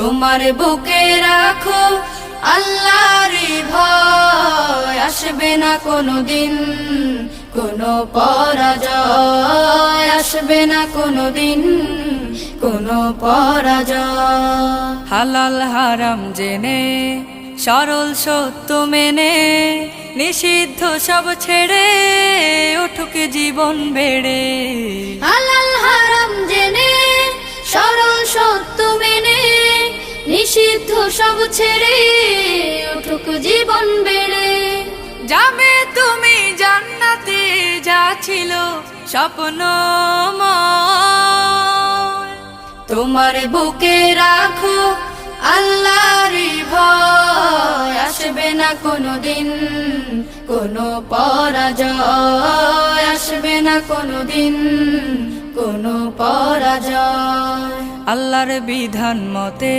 তোমার বুকে রাখো আল্লাহর ভয়, আসবে না কোনোদিন কোনো পরাজয়, আসবে না কোনোদিন কোনো পরাজয়। হালাল হারাম জেনে সরল সত্য মেনে নিষিদ্ধ সব ছেড়ে উঠুক জীবন বেড়ে। হালাল হারাম জেনে সরল সত্য মেনে নিষিদ্ধ সব ছেড়ে উঠুক জীবন বেড়ে। যাবে তুমি জান্নাতে যা ছিল স্বপ্নময়। তোমার বুকে রাখো আল্লাহর ভয়, আসবে না কোনোদিন কোনো পরাজয়, আসবে না কোনোদিন কোনো পরাজয়। আল্লাহর বিধান মতে